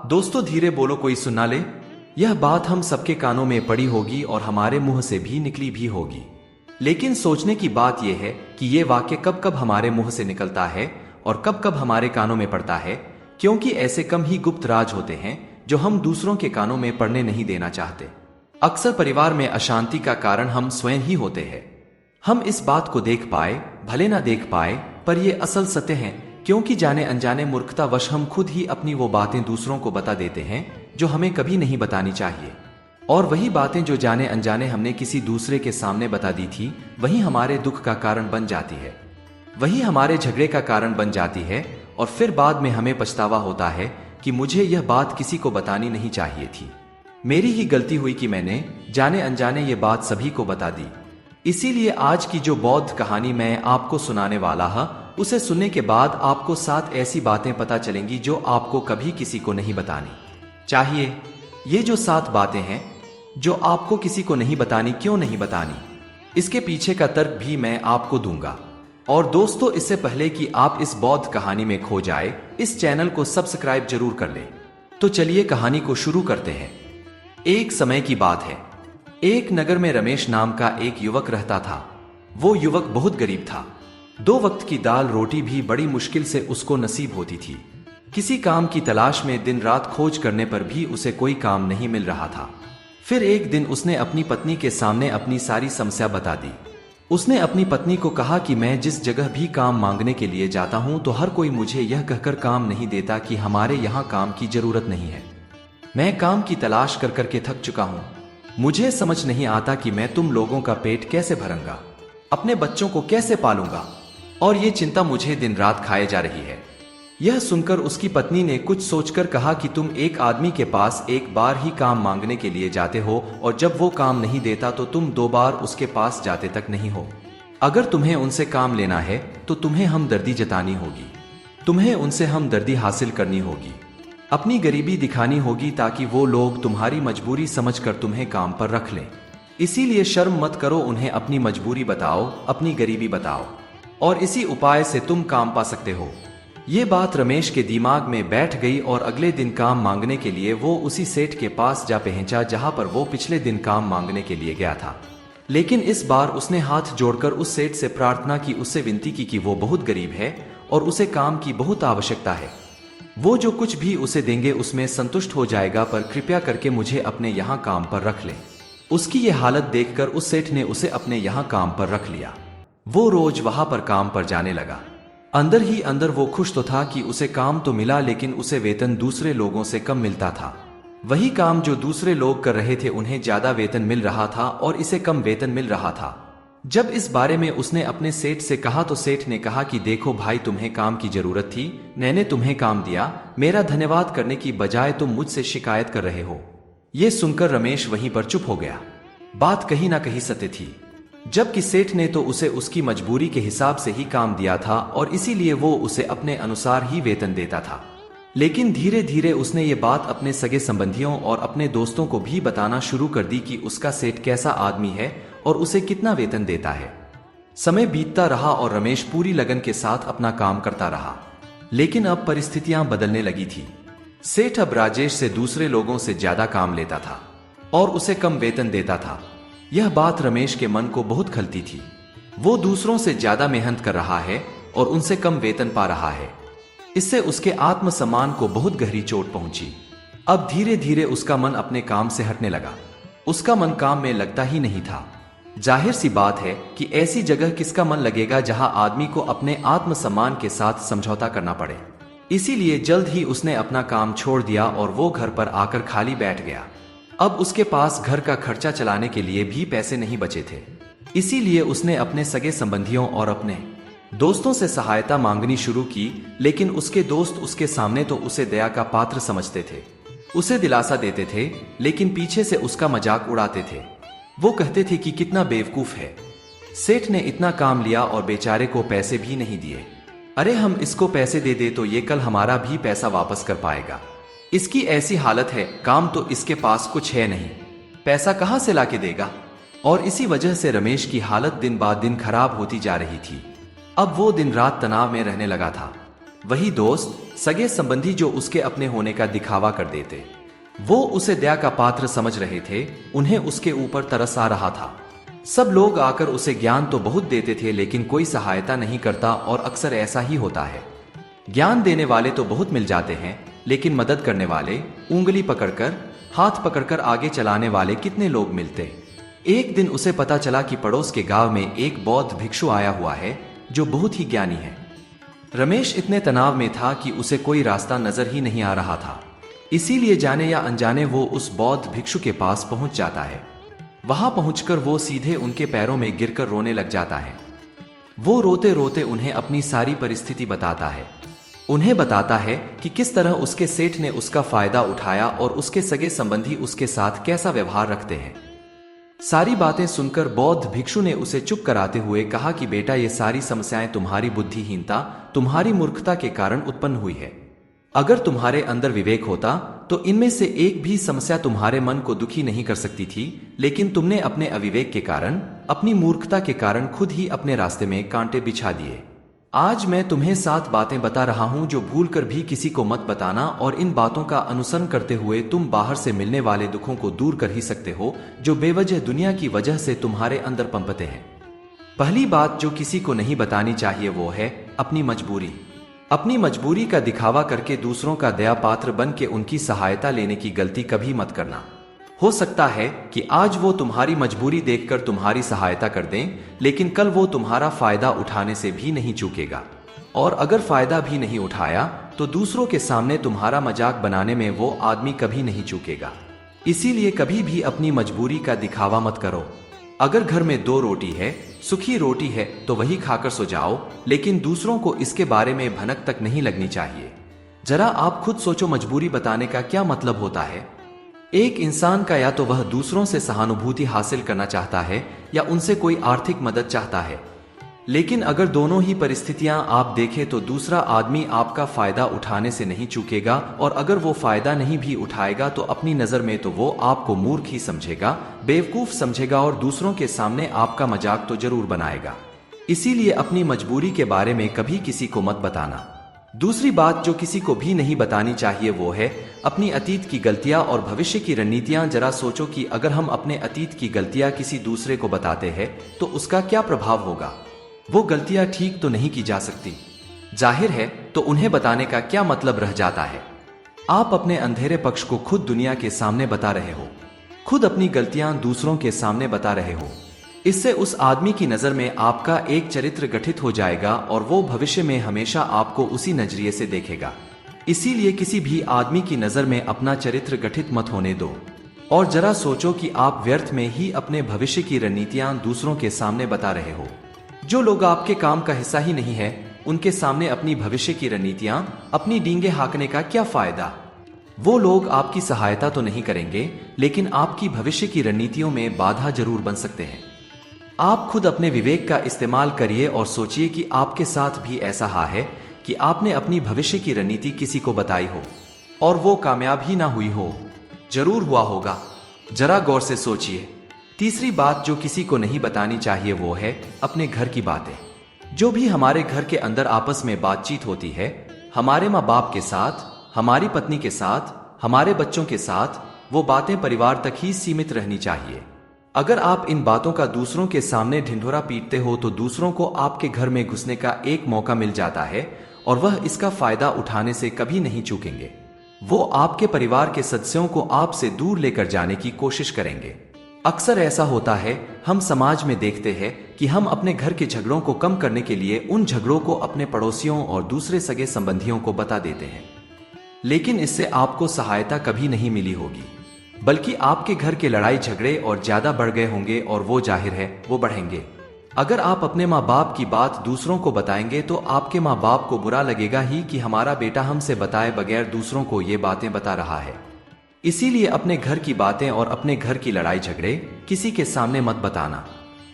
दोस्तों धीरे बोलो, कोई सुना ले। यह बात हम सबके कानों में पड़ी होगी और हमारे मुंह से भी निकली भी होगी। लेकिन सोचने की बात यह है कि ये वाक्य कब कब हमारे मुंह से निकलता है और कब कब हमारे कानों में पड़ता है, क्योंकि ऐसे कम ही गुप्त राज होते हैं जो हम दूसरों के कानों में पड़ने नहीं देना चाहते। अक्सर परिवार में अशांति का कारण हम स्वयं ही होते हैं। हम इस बात को देख पाए भले ना देख पाए, पर यह असल सत्य है, क्योंकि जाने अनजाने मूर्खतावश हम खुद ही अपनी वो बातें दूसरों को बता देते हैं जो हमें कभी नहीं बतानी चाहिए। और वही बातें जो जाने अनजाने हमने किसी दूसरे के सामने बता दी थी, वही हमारे दुख का कारण बन जाती है, वही हमारे झगड़े का कारण बन जाती है। और फिर बाद में हमें पछतावा होता है कि मुझे यह बात किसी को बतानी नहीं चाहिए थी, मेरी ही गलती हुई कि मैंने जाने अनजाने ये बात सभी को बता दी। इसीलिए आज की जो बौद्ध कहानी मैं आपको सुनाने वाला हूं, उसे सुनने के बाद आपको 7 ऐसी बातें पता चलेंगी जो आपको कभी किसी को नहीं बतानी चाहिए। ये जो 7 बातें हैं जो आपको किसी को नहीं बतानी, क्यों नहीं बतानी, इसके पीछे का तर्क भी मैं आपको दूंगा। और दोस्तों, इससे पहले कि आप इस बौद्ध कहानी में खो जाए, इस चैनल को सब्सक्राइब जरूर कर ले। तो चलिए कहानी को शुरू करते हैं। एक समय की बात है। एक नगर में रमेश नाम का एक युवक रहता था। वो युवक बहुत गरीब था। 2 वक्त की दाल रोटी भी बड़ी मुश्किल से उसको नसीब होती थी। किसी काम की तलाश में दिन रात खोज करने पर भी उसे कोई काम नहीं मिल रहा था। फिर एक दिन उसने अपनी पत्नी के सामने अपनी सारी समस्या बता दी। उसने अपनी पत्नी को कहा कि मैं जिस जगह भी काम मांगने के लिए जाता हूं तो हर कोई मुझे यह कहकर काम नहीं देता कि हमारे यहां काम की जरूरत नहीं है। मैं काम की तलाश कर करके थक चुका हूं। मुझे समझ नहीं आता कि मैं तुम लोगों का पेट कैसे भरूंगा, अपने बच्चों को कैसे पालूंगा, और ये चिंता मुझे दिन रात खाए जा रही है। यह सुनकर उसकी पत्नी ने कुछ सोचकर कहा कि तुम एक आदमी के पास एक बार ही काम मांगने के लिए जाते हो, और जब वो काम नहीं देता तो तुम 2 बार उसके पास जाते तक नहीं हो। अगर तुम्हें उनसे काम लेना है तो तुम्हें हमदर्दी जतानी होगी, तुम्हें उनसे हमदर्दी हासिल करनी होगी, अपनी गरीबी दिखानी होगी, ताकि वो लोग तुम्हारी मजबूरी समझकर तुम्हें काम पर रख लें। इसीलिए शर्म मत करो, उन्हें अपनी मजबूरी बताओ, अपनी गरीबी बताओ, और इसी उपाय से तुम काम पा सकते हो। ये बात रमेश के दिमाग में बैठ गई और अगले दिन काम मांगने के लिए वो उसी सेठ के पास जा पहुंचा जहां पर वो पिछले दिन काम मांगने के लिए गया था। लेकिन इस बार उसने हाथ जोड़कर उस सेठ से प्रार्थना की, उससे विनती की कि वो बहुत गरीब है और उसे काम की बहुत आवश्यकता है। वो जो कुछ भी उसे देंगे उसमें संतुष्ट हो जाएगा, पर कृपया करके मुझे अपने यहाँ काम पर रख ले। उसकी ये हालत देखकर उस सेठ ने उसे अपने यहाँ काम पर रख लिया। वो रोज वहां पर काम पर जाने लगा। अंदर ही अंदर वो खुश तो था कि उसे काम तो मिला, लेकिन उसे वेतन दूसरे लोगों से कम मिलता था। वही काम जो दूसरे लोग कर रहे थे उन्हें ज्यादा वेतन मिल रहा था और इसे कम वेतन मिल रहा था। जब इस बारे में उसने अपने सेठ से कहा तो सेठ ने कहा कि देखो भाई, तुम्हें काम की जरूरत थी, मैंने तुम्हें काम दिया, मेरा धन्यवाद करने की बजाय तुम मुझसे शिकायत कर रहे हो। ये सुनकर रमेश वहीं पर चुप हो गया। बात कहीं ना कहीं सत्य थी, जबकि सेठ ने तो उसे उसकी मजबूरी के हिसाब से ही काम दिया था और इसीलिए वो उसे अपने अनुसार ही वेतन देता था। लेकिन धीरे धीरे उसने ये बात अपने सगे संबंधियों और अपने दोस्तों को भी बताना शुरू कर दी कि उसका सेठ कैसा आदमी है और उसे कितना वेतन देता है। समय बीतता रहा और रमेश पूरी लगन के साथ अपना काम करता रहा। लेकिन अब परिस्थितियां बदलने लगी थी। सेठ अब राजेश से दूसरे लोगों से ज्यादा काम लेता था और उसे कम वेतन देता था। यह बात रमेश के मन को बहुत खलती थी। वो दूसरों से ज्यादा मेहनत कर रहा है और उनसे कम वेतन पा रहा है। इससे उसके आत्मसम्मान को बहुत गहरी चोट पहुंची। अब धीरे धीरे उसका मन अपने काम से हटने लगा। उसका मन काम में लगता ही नहीं था। जाहिर सी बात है कि ऐसी जगह किसका मन लगेगा जहां आदमी को अपने आत्मसम्मान के साथ समझौता करना पड़े। इसीलिए जल्द ही उसने अपना काम छोड़ दिया और वो घर पर आकर खाली बैठ गया। अब उसके पास घर का खर्चा चलाने के लिए भी पैसे नहीं बचे थे। इसीलिए उसने अपने सगे संबंधियों और अपने दोस्तों से सहायता मांगनी शुरू की। लेकिन उसके दोस्त उसके सामने तो उसे दया का पात्र समझते थे, उसे दिलासा देते थे, लेकिन पीछे से उसका मजाक उड़ाते थे। वो कहते थे कि कितना बेवकूफ है, सेठ ने इतना काम लिया और बेचारे को पैसे भी नहीं दिए। अरे हम इसको पैसे दे दे तो ये कल हमारा भी पैसा वापस कर पाएगा। इसकी ऐसी हालत है, काम तो इसके पास कुछ है नहीं, पैसा कहां से लाके देगा। और इसी वजह से रमेश की हालत दिन बाद दिन खराब होती जा रही थी। अब वो दिन रात तनाव में रहने लगा था। वही दोस्त, सगे संबंधी जो उसके अपने होने का दिखावा कर देते। वो उसे दया का पात्र समझ रहे थे, उन्हें उसके ऊपर तरस आ रहा था। सब लोग आकर उसे ज्ञान तो बहुत देते थे, लेकिन कोई सहायता नहीं करता, और अक्सर ऐसा ही होता है। ज्ञान देने वाले तो बहुत मिल जाते हैं, लेकिन मदद करने वाले, उंगली पकड़कर, हाथ पकड़कर आगे चलाने वाले कितने लोग मिलते। एक दिन उसे पता चला कि पड़ोस के गांव में एक बौद्ध भिक्षु आया हुआ है जो बहुत ही ज्ञानी है। रमेश इतने तनाव में था कि उसे कोई रास्ता नजर ही नहीं आ रहा था। इसीलिए जाने या अनजाने वो उस बौद्ध भिक्षु के पास पहुंच जाता है। वहां पहुंचकर वो सीधे उनके पैरों में गिरकर रोने लग जाता है। वो रोते रोते उन्हें अपनी सारी परिस्थिति बताता है। उन्हें बताता है कि किस तरह उसके सेठ ने उसका फायदा उठाया और उसके सगे संबंधी उसके साथ कैसा व्यवहार रखते हैं। सारी बातें सुनकर बौद्ध भिक्षु ने उसे चुप कराते हुए कहा कि बेटा, ये सारी समस्याएं तुम्हारी बुद्धिहीनता, तुम्हारी मूर्खता के कारण उत्पन्न हुई है। अगर तुम्हारे अंदर विवेक होता तो इनमें से एक भी समस्या तुम्हारे मन को दुखी नहीं कर सकती थी, लेकिन तुमने अपने अविवेक के कारण, अपनी मूर्खता के कारण खुद ही अपने रास्ते में कांटे बिछा दिए। आज मैं तुम्हें 7 बातें बता रहा हूं जो भूलकर भी किसी को मत बताना, और इन बातों का अनुसरण करते हुए तुम बाहर से मिलने वाले दुखों को दूर कर ही सकते हो जो बेवजह दुनिया की वजह से तुम्हारे अंदर पनपते हैं। पहली बात जो किसी को नहीं बतानी चाहिए वो है अपनी मजबूरी। अपनी मजबूरी का दिखावा करके दूसरों का दया पात्र बन के उनकी सहायता लेने की गलती कभी मत करना। हो सकता है कि आज वो तुम्हारी मजबूरी देखकर तुम्हारी सहायता कर दें, लेकिन कल वो तुम्हारा फायदा उठाने से भी नहीं चूकेगा, और अगर फायदा भी नहीं उठाया तो दूसरों के सामने तुम्हारा मजाक बनाने में वो आदमी कभी नहीं चूकेगा। इसीलिए कभी भी अपनी मजबूरी का दिखावा मत करो। अगर घर में 2 रोटी है, सूखी रोटी है, तो वही खाकर सो जाओ, लेकिन दूसरों को इसके बारे में भनक तक नहीं लगनी चाहिए। जरा आप खुद सोचो, मजबूरी बताने का क्या मतलब होता है। एक इंसान का या तो वह दूसरों से सहानुभूति हासिल करना चाहता है या उनसे कोई आर्थिक मदद चाहता है, लेकिन अगर दोनों ही परिस्थितियां आप देखें तो दूसरा आदमी आपका फायदा उठाने से नहीं चूकेगा, और अगर वो फायदा नहीं भी उठाएगा तो अपनी नजर में तो वो आपको मूर्ख ही समझेगा, बेवकूफ समझेगा, और दूसरों के सामने आपका मजाक तो जरूर बनाएगा। इसीलिए अपनी मजबूरी के बारे में कभी किसी को मत बताना। दूसरी बात जो किसी को भी नहीं बतानी चाहिए वो है अपनी अतीत की गलतियां और भविष्य की रणनीतियां। जरा सोचो कि अगर हम अपने अतीत की गलतियां किसी दूसरे को बताते हैं तो उसका क्या प्रभाव होगा। वो गलतियां ठीक तो नहीं की जा सकती, जाहिर है, तो उन्हें बताने का क्या मतलब रह जाता है। आप अपने अंधेरे पक्ष को खुद दुनिया के सामने बता रहे हो, खुद अपनी गलतियां दूसरों के सामने बता रहे हो। इससे उस आदमी की नजर में आपका एक चरित्र गठित हो जाएगा और वो भविष्य में हमेशा आपको उसी नजरिए से देखेगा। इसीलिए किसी भी आदमी की नजर में अपना चरित्र गठित मत होने दो, और जरा सोचो कि आप व्यर्थ में ही अपने भविष्य की रणनीतियां दूसरों के सामने बता रहे हो। जो लोग आपके काम का हिस्सा ही नहीं है, उनके सामने अपनी भविष्य की रणनीतियां, अपनी डींगे हाँकने का क्या फायदा। वो लोग आपकी सहायता तो नहीं करेंगे, लेकिन आपकी भविष्य की रणनीतियों में बाधा जरूर बन सकते हैं। आप खुद अपने विवेक का इस्तेमाल करिए और सोचिए कि आपके साथ भी ऐसा है कि आपने अपनी भविष्य की रणनीति किसी को बताई हो और वो कामयाब ही ना हुई हो। जरूर हुआ होगा, जरा गौर से सोचिए। तीसरी बात जो किसी को नहीं बतानी चाहिए वो है अपने घर की बातें। जो भी हमारे घर के अंदर आपस में बातचीत होती है, हमारे माँ बाप के साथ, हमारी पत्नी के साथ, हमारे बच्चों के साथ, वो बातें परिवार तक ही सीमित रहनी चाहिए। अगर आप इन बातों का दूसरों के सामने ढिंढोरा पीटते हो तो दूसरों को आपके घर में घुसने का एक मौका मिल जाता है और वह इसका फायदा उठाने से कभी नहीं चूकेंगे। वो आपके परिवार के सदस्यों को आपसे दूर लेकर जाने की कोशिश करेंगे। अक्सर ऐसा होता है, हम समाज में देखते हैं कि हम अपने घर के झगड़ों को कम करने के लिए उन झगड़ों को अपने पड़ोसियों और दूसरे सगे संबंधियों को बता देते हैं, लेकिन इससे आपको सहायता कभी नहीं मिली होगी, बल्कि आपके घर के लड़ाई झगड़े और ज्यादा बढ़ गए होंगे, और वो जाहिर है वो बढ़ेंगे। अगर आप अपने माँ बाप की बात दूसरों को बताएंगे तो आपके माँ बाप को बुरा लगेगा ही कि हमारा बेटा हमसे बताए बगैर दूसरों को ये बातें बता रहा है। इसीलिए अपने घर की बातें और अपने घर की लड़ाई झगड़े किसी के सामने मत बताना।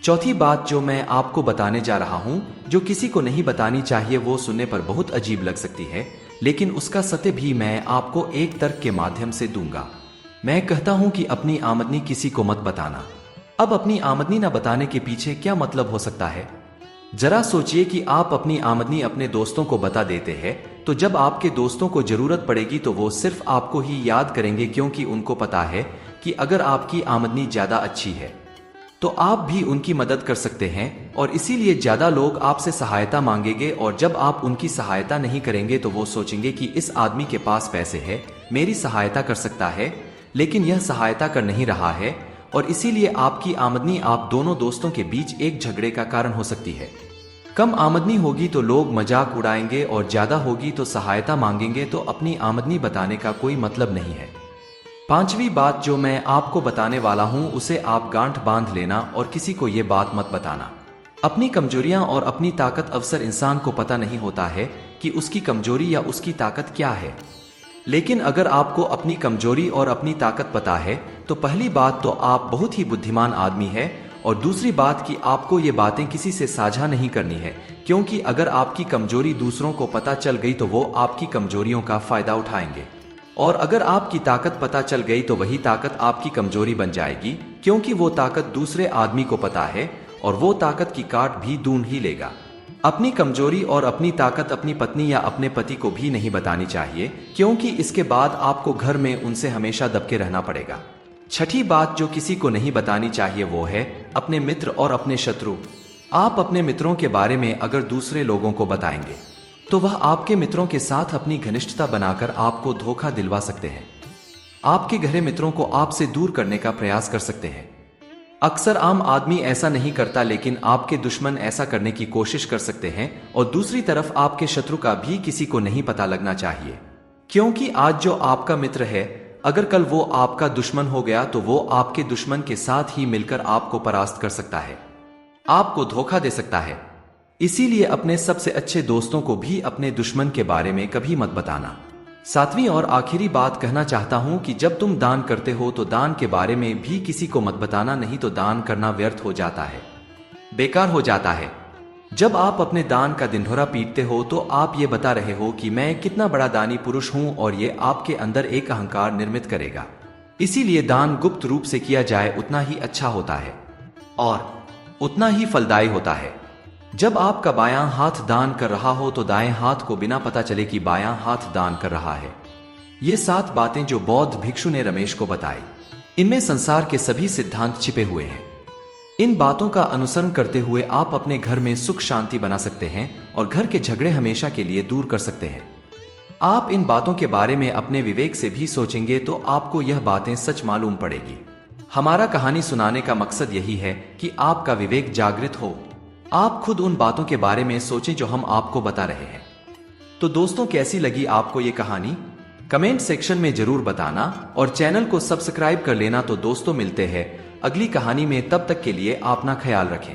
चौथी बात जो मैं आपको बताने जा रहा हूं, जो किसी को नहीं बतानी चाहिए, वो सुनने पर बहुत अजीब लग सकती है, लेकिन उसका सत्य भी मैं आपको एक तर्क के माध्यम से दूंगा। मैं कहता हूं कि अपनी आमदनी किसी को मत बताना। अब अपनी आमदनी न बताने के पीछे क्या मतलब हो सकता है। जरा सोचिए कि आप अपनी आमदनी अपने दोस्तों को बता देते हैं, तो जब आपके दोस्तों को जरूरत पड़ेगी तो वो सिर्फ आपको ही याद करेंगे, क्योंकि उनको पता है कि अगर आपकी आमदनी ज्यादा अच्छी है तो आप भी उनकी मदद कर सकते हैं, और इसीलिए ज्यादा लोग आपसे सहायता मांगेंगे। और जब आप उनकी सहायता नहीं करेंगे तो वो सोचेंगे कि इस आदमी के पास पैसे है, मेरी सहायता कर सकता है, लेकिन यह सहायता कर नहीं रहा है, और इसीलिए आपकी आमदनी आप दोनों दोस्तों के बीच एक झगड़े का कारण हो सकती है। कम आमदनी होगी तो लोग मजाक उड़ाएंगे, और ज्यादा होगी तो सहायता मांगेंगे, तो अपनी आमदनी बताने का कोई मतलब नहीं है। पांचवी बात जो मैं आपको बताने वाला हूं उसे आप गांठ बांध लेना और किसी को ये बात मत बताना। अपनी कमजोरियां और अपनी ताकत अवसर इंसान को पता नहीं होता है कि उसकी कमजोरी या उसकी ताकत क्या है, लेकिन अगर आपको अपनी कमजोरी और अपनी ताकत पता है तो पहली बात तो आप बहुत ही बुद्धिमान आदमी है, और दूसरी बात कि आपको ये बातें किसी से साझा नहीं करनी है, क्योंकि अगर आपकी कमजोरी दूसरों को पता चल गई तो वो आपकी कमजोरियों का फायदा उठाएंगे, और अगर आपकी ताकत पता चल गई तो वही ताकत आपकी कमजोरी बन जाएगी, क्योंकि वो ताकत दूसरे आदमी को पता है और वो ताकत की काट भी ढूंढ ही लेगा। अपनी कमजोरी और अपनी ताकत अपनी पत्नी या अपने पति को भी नहीं बतानी चाहिए, क्योंकि इसके बाद आपको घर में उनसे हमेशा दबके रहना पड़ेगा। छठी बात जो किसी को नहीं बतानी चाहिए वो है अपने मित्र और अपने शत्रु। आप अपने मित्रों के बारे में अगर दूसरे लोगों को बताएंगे तो वह आपके मित्रों के साथ अपनी घनिष्ठता बनाकर आपको धोखा दिलवा सकते हैं। आपके गहरे मित्रों को आपसे दूर करने का प्रयास कर सकते हैं। अक्सर आम आदमी ऐसा नहीं करता, लेकिन आपके दुश्मन ऐसा करने की कोशिश कर सकते हैं, और दूसरी तरफ आपके शत्रु का भी किसी को नहीं पता लगना चाहिए, क्योंकि आज जो आपका मित्र है अगर कल वो आपका दुश्मन हो गया तो वो आपके दुश्मन के साथ ही मिलकर आपको परास्त कर सकता है, आपको धोखा दे सकता है। इसीलिए अपने सबसे अच्छे दोस्तों को भी अपने दुश्मन के बारे में कभी मत बताना। सातवीं और आखिरी बात कहना चाहता हूं कि जब तुम दान करते हो तो दान के बारे में भी किसी को मत बताना, नहीं तो दान करना व्यर्थ हो जाता है, बेकार हो जाता है। जब आप अपने दान का दिनढोरा पीटते हो तो आप ये बता रहे हो कि मैं कितना बड़ा दानी पुरुष हूं, और ये आपके अंदर एक अहंकार निर्मित करेगा। इसीलिए दान गुप्त रूप से किया जाए उतना ही अच्छा होता है और उतना ही फलदायी होता है। जब आपका बायां हाथ दान कर रहा हो तो दाएं हाथ को बिना पता चले कि बायां हाथ दान कर रहा है। ये 7 बातें जो बौद्ध भिक्षु ने रमेश को बताई, इनमें संसार के सभी सिद्धांत छिपे हुए हैं। इन बातों का अनुसरण करते हुए आप अपने घर में सुख शांति बना सकते हैं और घर के झगड़े हमेशा के लिए दूर कर सकते हैं। आप इन बातों के बारे में अपने विवेक से भी सोचेंगे तो आपको यह बातें सच मालूम पड़ेगी। हमारा कहानी सुनाने का मकसद यही है कि आपका विवेक जागृत हो, आप खुद उन बातों के बारे में सोचें जो हम आपको बता रहे हैं। तो दोस्तों, कैसी लगी आपको ये कहानी? कमेंट सेक्शन में जरूर बताना और चैनल को सब्सक्राइब कर लेना। तो दोस्तों, मिलते हैं अगली कहानी में, तब तक के लिए अपना ख्याल रखें।